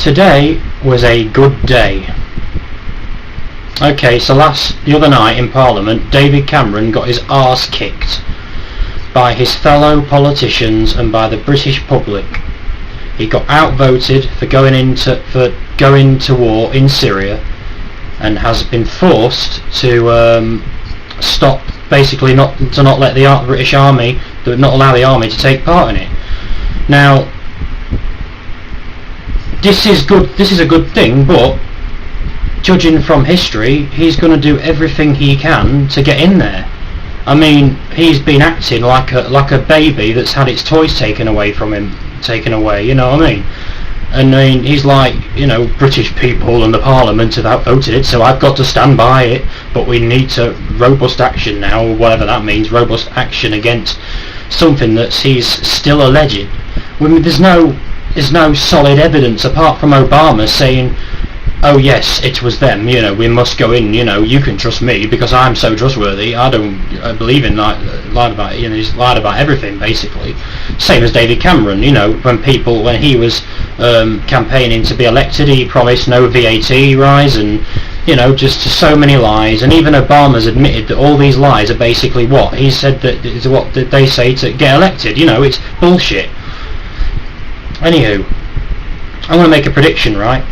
Today was a good day. Okay, so the other night in Parliament, David Cameron got his arse kicked by his fellow politicians and by the British public. He got outvoted for going to war in Syria, and has been forced to stop, basically not let the British Army, not allow the army to take part in it. Now, this is good. This is a good thing, but judging from history, he's going to do everything he can to get in there. I mean, he's been acting like a baby that's had its toys taken away from him. You know what I mean? And I mean, he's like, you know, British people and the Parliament have outvoted it, so I've got to stand by it. But we need robust action now, or whatever that means. Robust action against something that he's still alleging. I mean, there's no solid evidence apart from Obama saying, oh yes, it was them, you know, we must go in, you know, you can trust me because I'm so trustworthy. I don't believe in lied about, you know, he's lied about everything basically. Same as David Cameron, you know, when he was campaigning to be elected, he promised no VAT rise, and you know, just so many lies. And even Obama's admitted that all these lies are basically what he said that is what they say to get elected. You know, it's bullshit. Anywho, I'm going to make a prediction, right?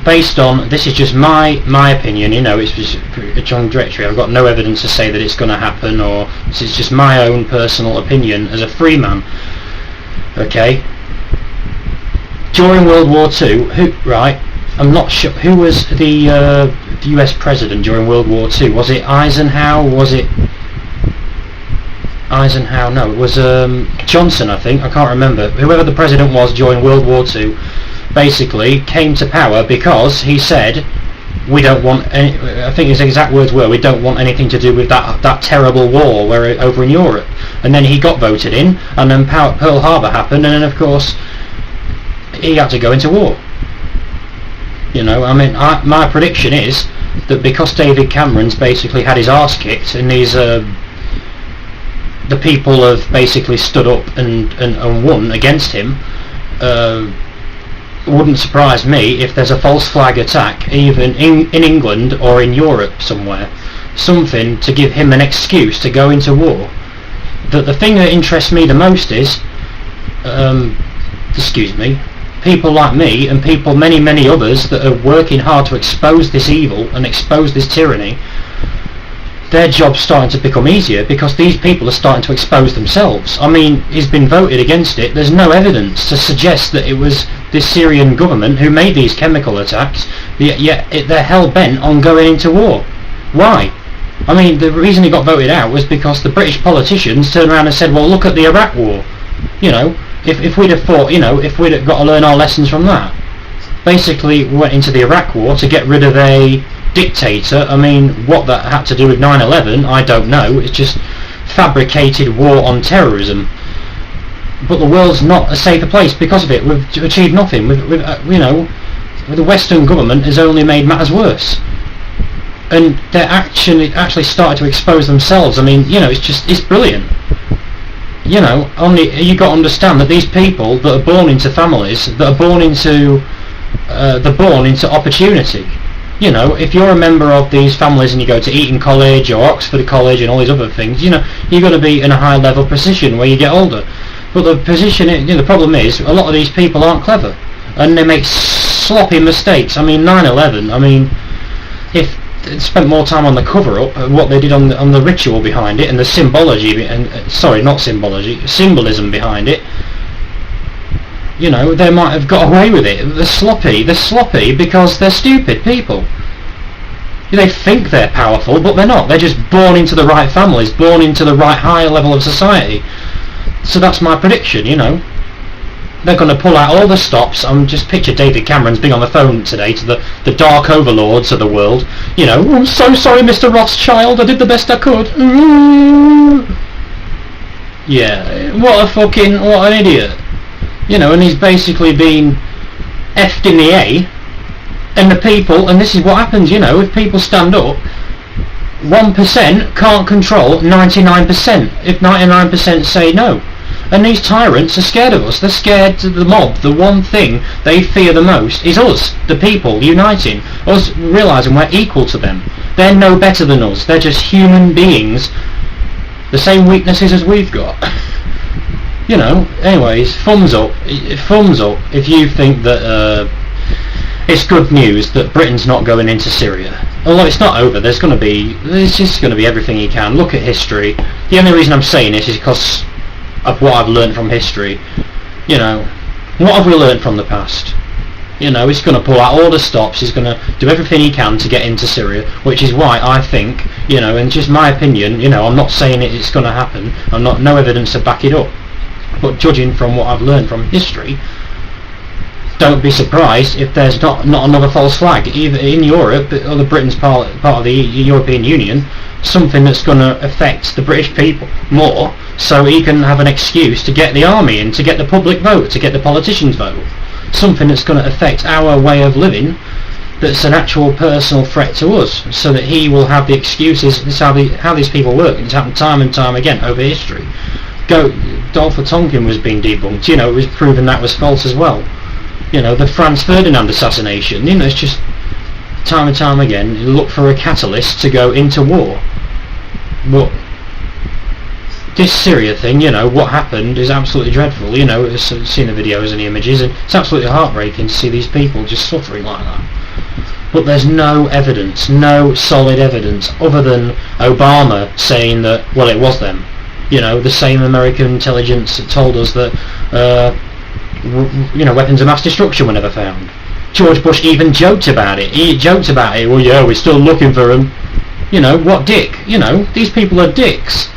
Based on, this is just my opinion, you know, it's just a John Directory. I've got no evidence to say that it's going to happen, or this is just my own personal opinion as a free man. Okay. During World War II, I'm not sure who was the US president during World War II. Was it Eisenhower? No, it was Johnson, I think. I can't remember. Whoever the president was during World War II basically came to power because he said, we don't want any, I think his exact words were, we don't want anything to do with that terrible war over in Europe. And then he got voted in, and then Pearl Harbor happened, and then of course he had to go into war. You know, I mean, my prediction is that because David Cameron's basically had his arse kicked, and these the people have basically stood up and won against him, it wouldn't surprise me if there's a false flag attack even in England or in Europe somewhere, something to give him an excuse to go into war. The thing that interests me the most is, people like me and many others that are working hard to expose this evil and expose this tyranny. Their job's starting to become easier because these people are starting to expose themselves. I mean, he's been voted against it. There's no evidence to suggest that it was the Syrian government who made these chemical attacks, yet they're hell-bent on going into war. Why? I mean, the reason he got voted out was because the British politicians turned around and said, well, look at the Iraq war. You know, if we'd have fought, you know, if we'd have got to learn our lessons from that. Basically, we went into the Iraq war to get rid of a dictator. I mean, what that had to do with 9/11, I don't know. It's just fabricated war on terrorism. But the world's not a safer place because of it. We've achieved nothing. You know, the Western government has only made matters worse. And they're actually started to expose themselves. I mean, you know, it's brilliant. You know, only you got to understand that these people that are born into families, that are born into opportunity. You know, if you're a member of these families and you go to Eton College or Oxford College and all these other things, you know, you're going to be in a high level position where you get older. But the position, you know, the problem is a lot of these people aren't clever and they make sloppy mistakes. I mean, 9/11. I mean, if they spent more time on the cover-up, what they did on the ritual behind it and the symbology, symbolism behind it, you know, they might have got away with it. They're sloppy because they're stupid people. They think they're powerful, but they're not. They're just born into the right families, born into the right higher level of society. So that's my prediction, you know. They're going to pull out all the stops. Just picture David Cameron's being on the phone today to the dark overlords of the world. You know, I'm so sorry, Mr. Rothschild, I did the best I could. Yeah, what an idiot. You know, and he's basically been effed in the A, and the people, and this is what happens, you know, if people stand up, 1% can't control 99%, if 99% say no. And these tyrants are scared of us. They're scared of the mob. The one thing they fear the most is us, the people, uniting. Us realising we're equal to them. They're no better than us. They're just human beings. The same weaknesses as we've got. You know, anyways, thumbs up if you think that it's good news that Britain's not going into Syria. Although it's not over, there's just going to be everything you can. Look at history. The only reason I'm saying this is because of what I've learned from history. You know, what have we learned from the past? You know, he's going to pull out all the stops, he's going to do everything he can to get into Syria, which is why I think, you know, and just my opinion, you know, I'm not saying it's going to happen, no evidence to back it up, but judging from what I've learned from history, don't be surprised if there's not another false flag, either in Europe or the Britain's part of the European Union, something that's going to affect the British people more, so he can have an excuse to get the army in, to get the public vote, to get the politicians vote. Something that's going to affect our way of living, that's an actual personal threat to us, so that he will have the excuses. This is how these people work, and it's happened time and time again over history. Dolph Tonkin was being debunked, you know, it was proven that was false as well. You know, the Franz Ferdinand assassination, you know, it's just time and time again, you look for a catalyst to go into war. But this Syria thing, you know, what happened is absolutely dreadful. You know, I've seen the videos and the images, and it's absolutely heartbreaking to see these people just suffering like that. But there's no evidence, no solid evidence, other than Obama saying that, well, it was them. You know, the same American intelligence that told us that, you know, weapons of mass destruction were never found. George Bush even joked about it. He joked about it. Well, yeah, we're still looking for them. You know, what dick? You know, these people are dicks.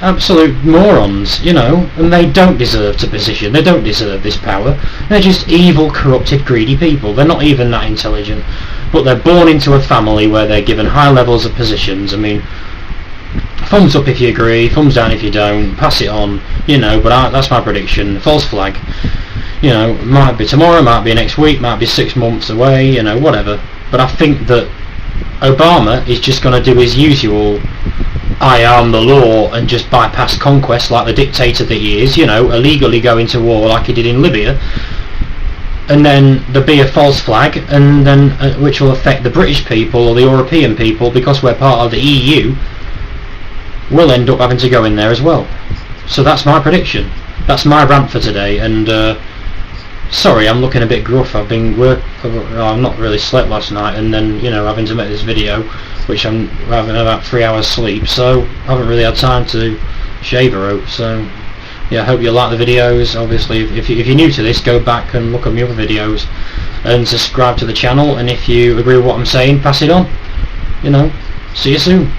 Absolute morons, you know, and they don't deserve to position. They don't deserve this power. They're just evil, corrupted, greedy people. They're not even that intelligent. But they're born into a family where they're given high levels of positions. I mean, thumbs up if you agree, thumbs down if you don't, pass it on, you know, but that's my prediction. False flag. You know, might be tomorrow, might be next week, might be 6 months away, you know, whatever. But I think that Obama is just going to do his usual I am the law and just bypass conquest like the dictator that he is, you know, illegally go into war like he did in Libya, and then there'll be a false flag, and then which will affect the British people or the European people, because we're part of the EU, we'll end up having to go in there as well. So that's my prediction. That's my rant for today, and sorry, I'm looking a bit gruff. I've not really slept last night, and then, you know, having to make this video, which I'm having about 3 hours sleep, so I haven't really had time to shave a rope. So yeah, I hope you like the videos. Obviously, if you're new to this, go back and look at my other videos and subscribe to the channel, and if you agree with what I'm saying, pass it on. You know, see you soon.